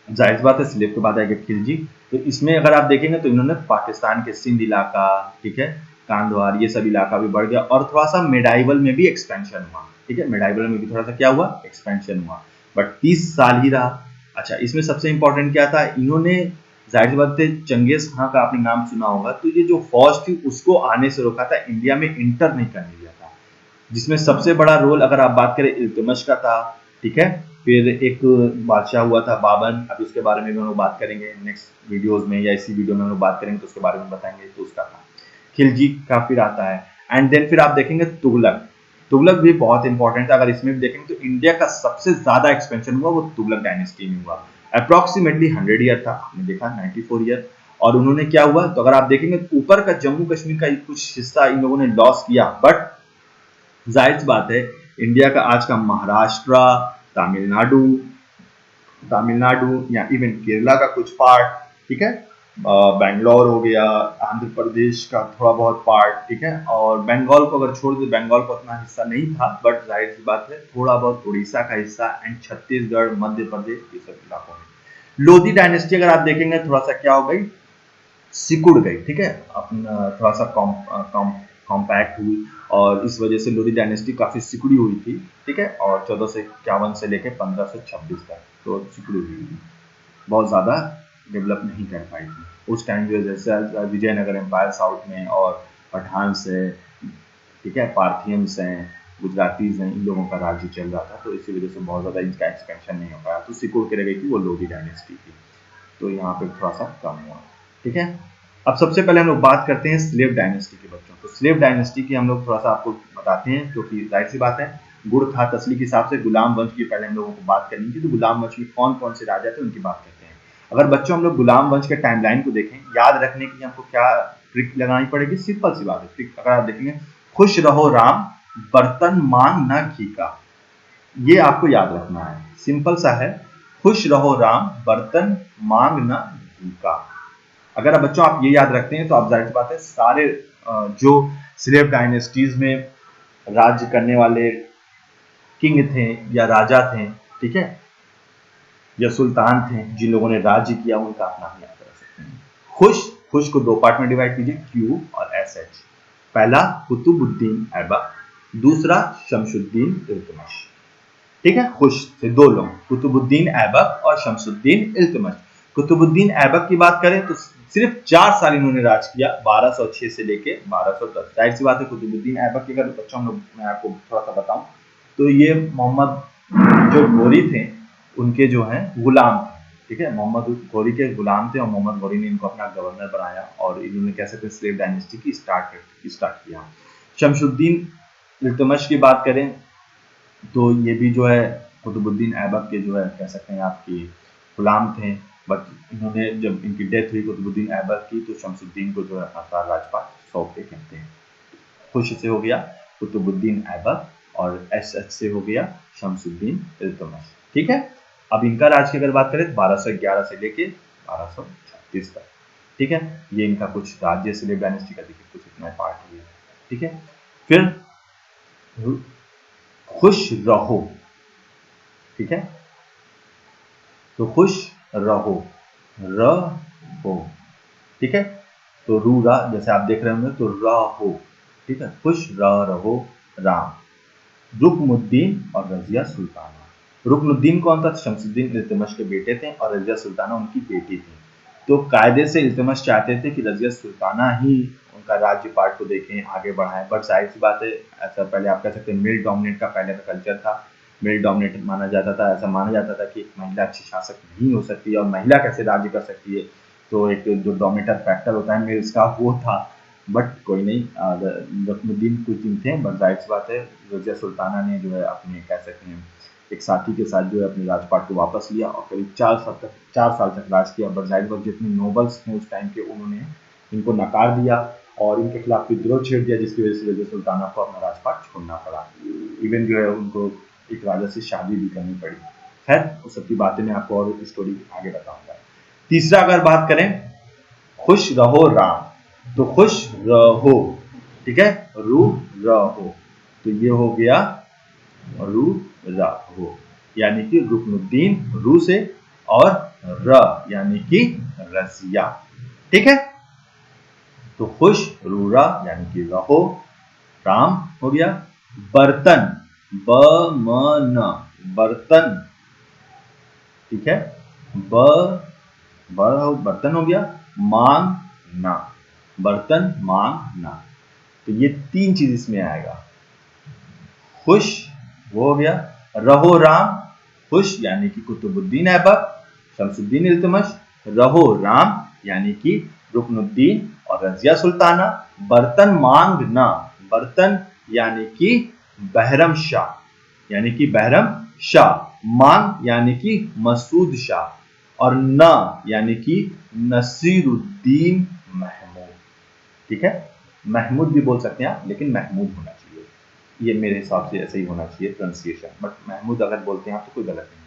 जाहिर सी बात है स्लेव के बाद आएगा खिलजी। तो इसमें अगर आप देखेंगे तो इन्होंने पाकिस्तान के सिंध इलाका, ठीक है, कांधवार, ये सब इलाका भी बढ़ गया, और थोड़ा सा मेडाइवल में भी एक्सपेंशन हुआ, ठीक है। मेडाइवल में भी थोड़ा सा क्या हुआ, एक्सपेंशन हुआ, बट 30 साल ही रहा। अच्छा, इसमें सबसे इंपॉर्टेंट क्या था, इन्होंने जाहिर सी बात है चंगेज खां का आपने नाम सुना होगा, तो ये जो फौज थी उसको आने से रोका था, इंडिया में इंटर नहीं करने दिया था, जिसमें सबसे बड़ा रोल अगर आप बात करें इल्तुतमिश का था, ठीक है। फिर एक बादशाह हुआ था बाबर, अब इसके बारे में भी हम लोग बात करेंगे नेक्स्ट वीडियोस में, या इसी वीडियो में हम लोग बात करेंगे तो उसके बारे में बताएंगे, तो उसका था। खिलजी का फिर आता है, एंड देन फिर आप देखेंगे तुगलक। तुगलक भी बहुत इंपॉर्टेंट है। अगर इसमें भी देखेंगे तो इंडिया का सबसे ज्यादा एक्सपेंशन हुआ वो तुगलक डायनेस्टी में हुआ, अप्रोक्सीमेटली 100 ईयर था, आपने देखा 94 ईयर। और उन्होंने क्या हुआ, तो अगर आप देखेंगे ऊपर का जम्मू कश्मीर का कुछ हिस्सा इन लोगों ने लॉस किया, बट जाहिर सी बात है इंडिया का आज का महाराष्ट्र, तमिलनाडु तमिलनाडु या इवन केरला का कुछ पार्ट, ठीक है, बेंगलोर हो गया, आंध्र प्रदेश का थोड़ा बहुत पार्ट, ठीक है, और बंगाल को अगर छोड़ दे, बंगाल को उतना हिस्सा नहीं था, बट जाहिर सी बात है थोड़ा बहुत उड़ीसा का हिस्सा एंड छत्तीसगढ़, मध्य प्रदेश, ये सब इलाकों में। लोधी डायनेस्टी अगर आप देखेंगे थोड़ा सा क्या हो गई, सिकुड़ गई, ठीक है, अपना थोड़ा सा कॉम्पैक्ट हुई, और इस वजह से लोधी डायनेस्टी काफी सिकुड़ी हुई थी, ठीक है। और 1451 से लेकर 1526 तक तो सिकुड़ी हुई थी, बहुत ज्यादा डेवलप नहीं कर पाई थी उस टाइम। जो जैसे विजयनगर एम्पायर साउथ में, और पठान से, ठीक है, पार्थियंस हैं, गुजरातीज हैं, इन लोगों का राज्य चल रहा था, तो इसी वजह से बहुत ज्यादा इनका एक्सपेंशन नहीं हो पाया, तो सिकुड़ के रह गई थी वो लोधी डायनेस्टी की, तो यहाँ पे थोड़ा सा कम हुआ, ठीक है। अब सबसे पहले हम लोग बात करते हैं स्लेव डायनेस्टी के बच्चों। तो स्लेव डायनेस्टी की हम लोग थोड़ा सा आपको बताते हैं, क्योंकि जाहिर सी बात है गुड़ था तसली के हिसाब से गुलाम वंश की पहले हम लोगों को बात करनी थी, तो गुलाम वंश में कौन कौन से राजा थे उनकी बात करते हैं। अगर बच्चों हम लोग गुलाम वंश के टाइमलाइन को देखें, याद रखने की हमको क्या ट्रिक लगानी पड़ेगी, सिंपल सी बात है ट्रिक। अगर आप देखेंगे, खुश रहो राम, बर्तन मांग न घी का, ये आपको याद रखना है, सिंपल सा है, खुश रहो राम, बर्तन मांग न घी का। अगर बच्चों आप ये याद रखते हैं तो आप जाहिर सी बात है सारे जो स्लेव डायनेस्टीज में राज्य करने वाले किंग थे या राजा थे, ठीक है, या सुल्तान थे, जिन लोगों ने राज्य किया, उनका आप नाम याद कर सकते हैं। खुश को दो पार्ट में डिवाइड कीजिए, क्यू और एस एच। पहला कुतुबुद्दीन ऐबक, दूसरा शमशुद्दीन इल्तुतमिश, ठीक है। खुश से दो लोग, कुतुबुद्दीन ऐबक और शमशुद्दीन इल्तुतमिश। कुतुबुद्दीन ऐबक की बात करें तो सिर्फ 4 साल इन्होंने राज किया, 1206 से लेके 1210। जाहिर सी बात है कुतुबुद्दीन ऐबक की अगर बच्चों हम लोग, मैं आपको थोड़ा सा बताऊं, तो ये मोहम्मद जो गोरी थे उनके जो हैं गुलाम थे, ठीक है, मोहम्मद घोरी के गुलाम थे और मोहम्मद घोरी ने इनको अपना गवर्नर बनाया और इन्होंने कह सकते हैं स्लेव डायनेस्टी की स्टार्ट किया। शमसुद्दीन इल्तुतमिश की बात करें तो ये भी जो है कुतुबुद्दीन ऐबक के जो है कह सकते हैं आपकी गुलाम थे, बट इन्होंने जब इनकी डेथ हुई कुतुबुद्दीन ऐबक की तो शमसुद्दीन को जो है अपना राजपाट सौंप के कहते हैं। खुश से हो गया कुतुबुद्दीन ऐबक और एस से हो गया शमसुद्दीन इल्तुतमिश। ठीक है, अब इनका राज की अगर बात करें 1211 से लेके 1236 तक। ठीक है, ये इनका कुछ राज्य स्लेव डायनेस्टी का देखिए कुछ इतना पार्ट हो गया। ठीक है, फिर खुश रहो। ठीक है, तो खुश रहो, रहो। ठीक है, तो रू रा जैसे आप देख रहे होंगे तो रहो। ठीक है, खुश रहो राम। रुकनुद्दीन और रजिया सुल्ताना। रुकनुद्दीन कौन था? शमसुद्दीन इल्तुतमिश के बेटे थे और रजिया सुल्ताना उनकी बेटी थी। तो कायदे से इल्तुतमिश चाहते थे कि रजिया सुल्ताना ही उनका राज्य पाठ को देखें, आगे बढ़ाएं, बट जाहिर सी बात है ऐसा पहले आप कह सकते हैं मेल डोमिनेट का पहले का कल्चर था, मेल डोमिनेट माना जाता था, ऐसा माना जाता था कि महिला अच्छी शासक नहीं हो सकती और महिला कैसे राज्य कर सकती है, तो एक जो डोमिनेटर फैक्टर होता है मेल्स का वो था। बट कोई नहीं, रुकनुद्दीन कुछ दिन थे, बट जाहिर सी बात है रजिया सुल्ताना ने जो है अपने कह सकते हैं एक साथी के साथ जो है अपने राजपाट को वापस लिया और करीब 4 साल तक राज किया। बट जाहिर बात जितने नोबल्स थे उस टाइम के उन्होंने इनको नकार दिया और इनके खिलाफ विद्रोह छेड़ दिया, जिसकी वजह से रजिया सुल्ताना को अपना राजपाट छोड़ना पड़ा। इवन जो है उनको एक राजा से शादी भी करनी पड़ी। खैर उस सब की बातें मैं आपको और स्टोरी आगे बताऊंगा। तीसरा अगर बात करें खुश रहो राम, तो खुश रहो। ठीक है, रू रहो, तो ये हो गया रू रहो यानी कि रुकनुद्दीन रू से और र यानी कि रजिया। ठीक है, तो खुश रूरा यानी कि रहो, राम हो गया। बर्तन ब म न बर्तन। ठीक है, बर्तन हो गया। मांगना, बर्तन मांगना, तो ये 3 चीज इसमें आएगा। खुश वो हो गया, रहो राम, खुश यानी कि कुतुबुद्दीन ऐबक शमसुद्दीन इल्तुतमिश, रहो राम यानी कि रुकनुद्दीन और रजिया सुल्ताना, बर्तन मांगना, बर्तन यानी कि बहरम शाह यानी कि बहरम शाह, मांग यानी कि मसूद शाह और न यानी कि नसीरुद्दीन महमूद। ठीक है, महमूद भी बोल सकते हैं आप, लेकिन महमूद होना चाहिए, ये मेरे हिसाब से ऐसे ही होना चाहिए प्रोनाउंसिएशन, बट महमूद अगर बोलते हैं आप तो कोई गलत नहीं।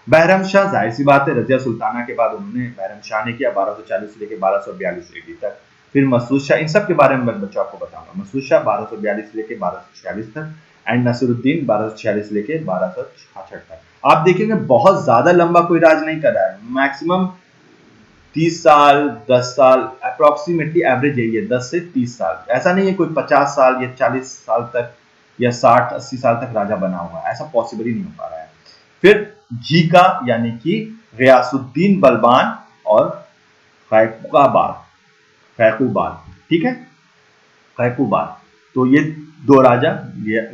बहरम शाह जाहिर सी बात है रजिया सुल्ताना के बाद उन्होंने बहरम शाह ने किया 1240 से लेकर 1242 ईडी तक। फिर मसूद शाह, इन सब के बारे में मैं बच्चों आपको बताऊंगा। मसूद शाह 1242 से लेकर 1246 तक एंड नसीरुद्दीन 1246 से लेकर 1266 तक। आप देखेंगे बहुत ज्यादा लंबा कोई राज नहीं कर रहा है, मैक्सिमम 30 साल 10 साल अप्रोक्सीमेटली एवरेज यही है, 10 से 30 साल। ऐसा नहीं है कोई 50 साल या 40 साल तक या 60-80 साल तक राजा बना हुआ, ऐसा पॉसिबल ही नहीं हो पा रहा है। फिर झीका यानी कि गयासुद्दीन बलबान और खैकुबाद। ठीक है, खैकुबाद, तो ये 2 राजा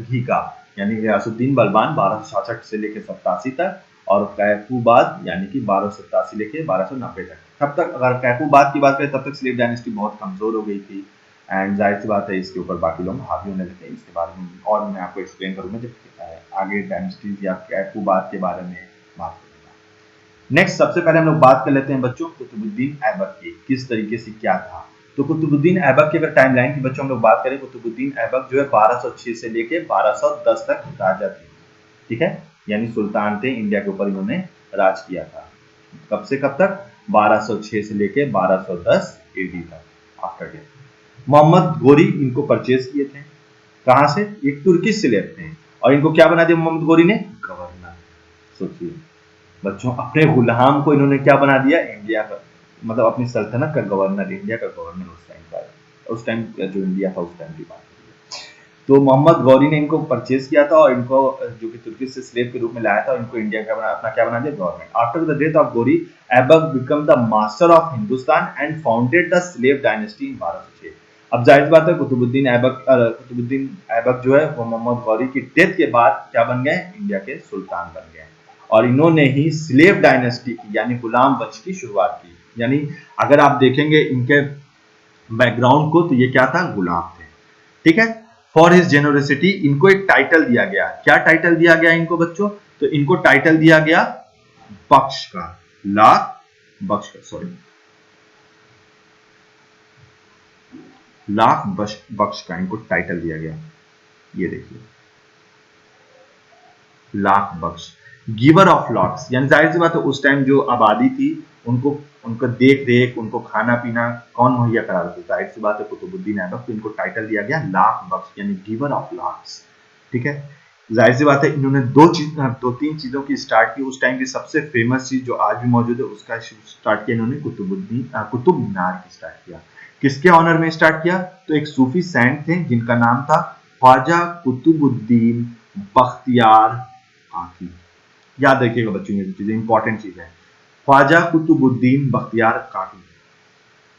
घीका यानी गयासुद्दीन बलबान 1266 से लेकर 87 तक और कैकुबाद यानी कि 1287 से लेकर 1290 तक। तब तक अगर कैकुबाद की बात करें तब तक स्लेव डायनेस्टी बहुत कमजोर हो गई थी एंड जाहिर सी बात है इसके ऊपर बाकी लोग हावी होने लगे। इसके बारे में और मैं आपको एक्सप्लेन करूंगा जब आगे डायनेस्टीज या कैकुबाद के बारे में बात करूंगा। नेक्स्ट सबसे पहले हम लोग बात कर लेते हैं बच्चों कुतुबुद्दीन ऐबक की, किस तरीके से क्या था। तो कुतुबुद्दीन ऐबक की अगर टाइमलाइन की बच्चों हम लोग बात करें, कुतुबुद्दीन ऐबक जो है 1206 से लेके 1210 तक राजा थे। ठीक है, यानी सुल्तान थे, इंडिया के ऊपर इन्होंने राज किया था। कब से कब तक? 1206 से लेके 1210 एडी तक आफ्टर डेथ। मोहम्मद गोरी इनको परचेज किए थे, कहां से? एक तुर्किश स्लेव थे और इनको क्या बना दिया मोहम्मद गोरी ने? गवर्नर। सोचिए बच्चों, अपने गुलाम को इन्होंने क्या बना दिया? इंडिया का, मतलब अपनी सल्तनत का गवर्नर, इंडिया का गवर्नर उस टाइम जो इंडिया था उस टाइम की बात। तो मोहम्मद गौरी ने इनको परचेज किया था और इनको जो कि तुर्की से स्लेव के रूप में लाया था और इनको इंडिया का अपना क्या बना दिया? Government. After the death of Gauri, Aibak become the master of Hindustan and founded the slave dynasty in 1206। अब जाहिर बात है कुतुबुद्दीन ऐबक जो है वो मोहम्मद गौरी की डेथ के बाद क्या बन गए? इंडिया के सुल्तान बन गए। और इन्होंने ही स्लेव डायनेस्टी की यानी गुलाम वंश की शुरुआत की। यानी अगर आप देखेंगे इनके बैकग्राउंड को तो ये क्या था, गुलाम थे। ठीक है। फॉर हिज जेनोसिटी इनको एक टाइटल दिया गया। क्या टाइटल दिया गया इनको बच्चों? तो इनको टाइटल दिया गया बख्श का, लाख बख्श का, सॉरी लाख बख्श का इनको टाइटल दिया गया। ये देखिए लाख बख्श, गिवर ऑफ लॉक्स, यानी जाहिर सी बात है उस टाइम जो आबादी थी उनको उनको देख रेख उनको खाना पीना कौन मुहैया करा रहा था? जाहिर सी बात है कुतुबुद्दीन ऐबक। तो इनको टाइटल दिया गया लाख बख्श यानी गिवर ऑफ लॉक्स। ठीक है। जाहिर सी बात है इन्होंने दो तीन चीजों की स्टार्ट की। उस टाइम की सबसे फेमस चीज जो आज भी मौजूद है उसका स्टार्ट किया इन्होंने कुतुब मीनार की स्टार्ट किया। किसके ऑनर में स्टार्ट किया? तो एक सूफी सेंट थे जिनका नाम था ख्वाजा कुतुबुद्दीन बख्तियार काकी। याद रखिएगा बच्चों, ये चीजें इंपॉर्टेंट चीज है। ख्वाजा कुतुबुद्दीन बख्तियार काकी,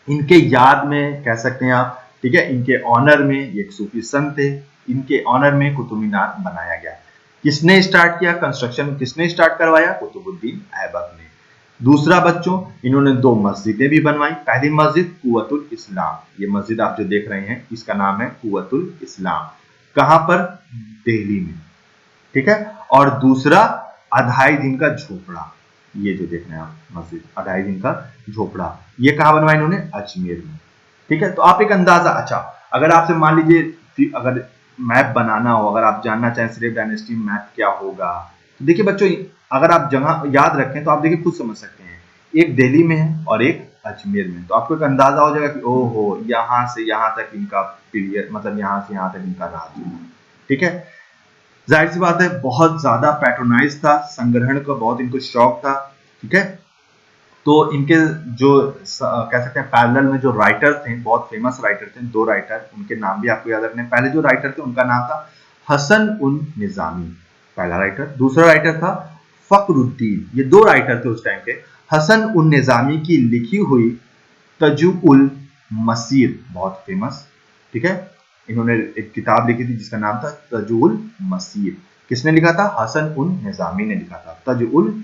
इनके याद में कह सकते हैं आप। ठीक है। इनके ऑनर में एक सूफी संत थे, इनके ऑनर में कुतुब मीनार बनाया गया। किसने स्टार्ट किया कंस्ट्रक्शन? किसने स्टार्ट करवाया? कुतुबुद्दीन ऐबक ने। दूसरा बच्चों, इन्होंने 2 मस्जिदें भी बनवाई। पहली मस्जिद कुव्वतुल इस्लाम, ये मस्जिद आप जो देख रहे हैं इसका नाम है कुव्वतुल इस्लाम। कहां पर? दिल्ली में। ठीक है। और दूसरा अढ़ाई दिन का झोपड़ा, ये जो देख रहे हैं आप मस्जिद अढ़ाई दिन का झोपड़ा, ये कहां बनवाया इन्होंने? अजमेर में। ठीक है। तो आप एक अंदाजा, अच्छा अगर आपसे मान लीजिए अगर मैप बनाना हो, अगर आप जानना चाहें स्लेव डायनेस्टी मैप क्या होगा, तो देखिए बच्चों अगर आप जगह याद रखें तो आप देखिए खुद समझ सकते हैं। एक दिल्ली में है और एक अजमेर में, तो आपको एक अंदाजा हो जाएगा कि ओहो यहां से यहां तक इनका पीरियड, मतलब यहां से यहां तक इनका राज। ठीक है। जाहिर सी बात है बहुत ज्यादा पैट्रोनाइज था, संग्रहण का बहुत इनको शौक था। ठीक है। तो इनके जो कह सकते हैं पैरेलल में जो राइटर थे, बहुत फेमस राइटर थे, 2 राइटर, उनके नाम भी आपको याद रखने। पहले जो राइटर थे उनका नाम था हसन उन निजामी, पहला राइटर। दूसरा राइटर था फखरुद्दीन। ये 2 राइटर थे उस टाइम के। हसन उन निजामी की लिखी हुई तजुउल मसीर बहुत फेमस। ठीक है। इन्होंने एक किताब लिखी थी जिसका नाम था तजुउल मसीर। किसने लिखा था? हसन उन निजामी ने लिखा था। तजुउल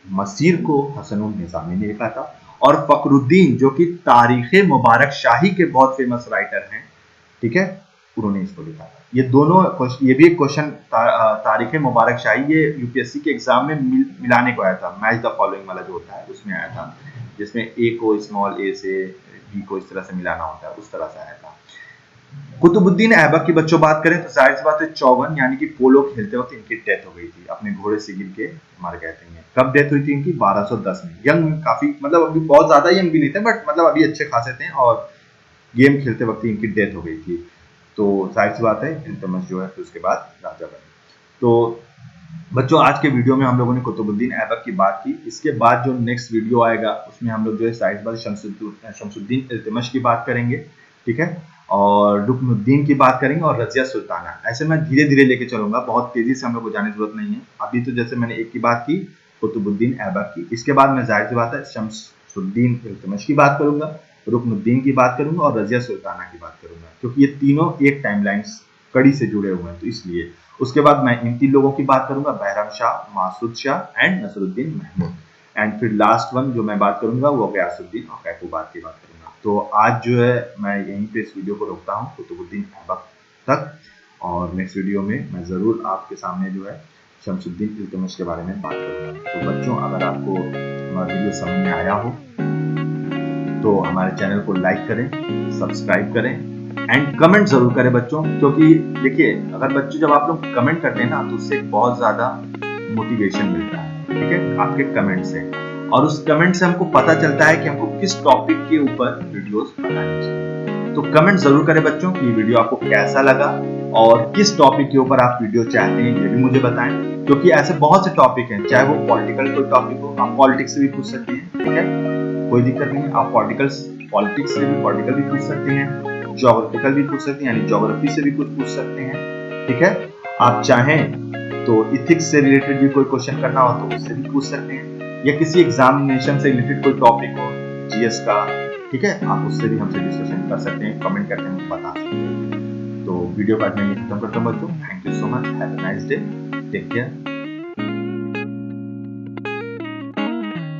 मसीर को हसन उन निजामी ने लिखा था। और फखरुद्दीन जो कि तारीख मुबारक शाही के बहुत फेमस राइटर हैं, ठीक है, उन्होंने इसको लिखा था। ये दोनों, ये भी एक क्वेश्चन तारीख मुबारक शाही, ये यूपीएससी के एग्जाम में मिलाने को आया था। मैच द फॉलोइंग वाला जो होता है उसमें आया था, जिसमें ए को स्मॉल ए से बी को इस तरह से मिलाना होता है, उस तरह से आया था। कुतुबुद्दीन ऐबक की बच्चों बात करें तो जाहिर सी बात है 54 यानी कि पोलो खेलते वक्त इनकी डेथ हो गई थी, अपने घोड़े से गिर के मर गए थे। कब डेथ हुई थी इनकी? 1210 में। यंग काफी, मतलब अभी बहुत ज्यादा यंग भी नहीं थे, बट मतलब अभी अच्छे खासे थे, और गेम खेलते वक्त इनकी डेथ हो गई थी। तो जाहिर सी बात है इल्तुतमिश जो है फिर उसके बाद राजा बने। तो बच्चों आज के वीडियो में हम लोगों ने कुतुबुद्दीन ऐबक की बात की। इसके बाद जो नेक्स्ट वीडियो आएगा उसमें हम लोग जो है साइड शमसुद्दीन इल्तुतमिश की बात करेंगे। ठीक है। और रुकनुद्दीन की बात करेंगे और रजिया सुल्ताना। ऐसे मैं धीरे धीरे लेके चलूंगा, बहुत तेजी से हम लोग को जाने की जरूरत नहीं है। अभी तो जैसे मैंने एक की बात की कुतुबुद्दीन ऐबक की, इसके बाद मैं जाहिर सी बात है शमसुद्दीन इल्तुतमिश की बात करूंगा, रुकनुद्दीन की बात करूंगा और रजिया सुल्ताना की बात करूंगा, क्योंकि ये तीनों एक टाइमलाइंस कड़ी से जुड़े हुए हैं, तो इसलिए। उसके बाद मैं इन 3 लोगों की बात करूंगा, बहरम शाह, मासूद शाह एंड नसरुद्दीन महमूद। एंड फिर लास्ट वन जो मैं बात करूंगा वो गयासुद्दीन और कैकुबाद की बात करूंगा। तो आज जो है मैं यहीं पे इस वीडियो को रोकता हूँ कुतुबुद्दीन ऐबक तक, और नेक्स्ट वीडियो में मैं ज़रूर आपके सामने जो है शमसुद्दीन इल्तुतमिश के बारे में बात करूँगा। तो बच्चों अगर आपको हमारा वीडियो समझ में आया हो तो हमारे चैनल को लाइक करें, सब्सक्राइब करें एंड कमेंट जरूर करें बच्चों, क्योंकि देखिए अगर बच्चों जब आप लोग कमेंट करते हैं ना तो उससे बहुत ज़्यादा मोटिवेशन मिलता है। ठीक है, आपके कमेंट से, और उस कमेंट से हमको पता चलता है कि हमको किस टॉपिक के ऊपर वीडियोस बनानी चाहिए। तो कमेंट जरूर करें बच्चों कि वीडियो आपको कैसा लगा और किस टॉपिक के ऊपर आप वीडियो चाहते हैं ये भी मुझे बताएं, क्योंकि ऐसे बहुत से टॉपिक हैं, चाहे वो पॉलिटिकल कोई टॉपिक हो, आप पॉलिटिक्स से भी पूछ सकते हैं। ठीक है, कोई दिक्कत नहीं है, आप पॉलिटिक्स से भी पॉलिटिकल भी पूछ सकते हैं, ज्योग्राफिकल भी पूछ सकते हैं, यानी ज्योग्राफी से भी कुछ पूछ सकते हैं। ठीक है, आप चाहें तो इथिक्स से रिलेटेड भी कोई क्वेश्चन करना हो तो उससे भी पूछ सकते हैं, या किसी एग्जामिनेशन से रिलेटेड कोई टॉपिक हो जीएस का, ठीक है, आप उससे भी हमसे डिस्कशन कर सकते हैं, कमेंट करके हमें बता सकते हैं। तो वीडियो का मैं खत्म करता हूं बच्चों। Thank you so much, have a nice day, take care.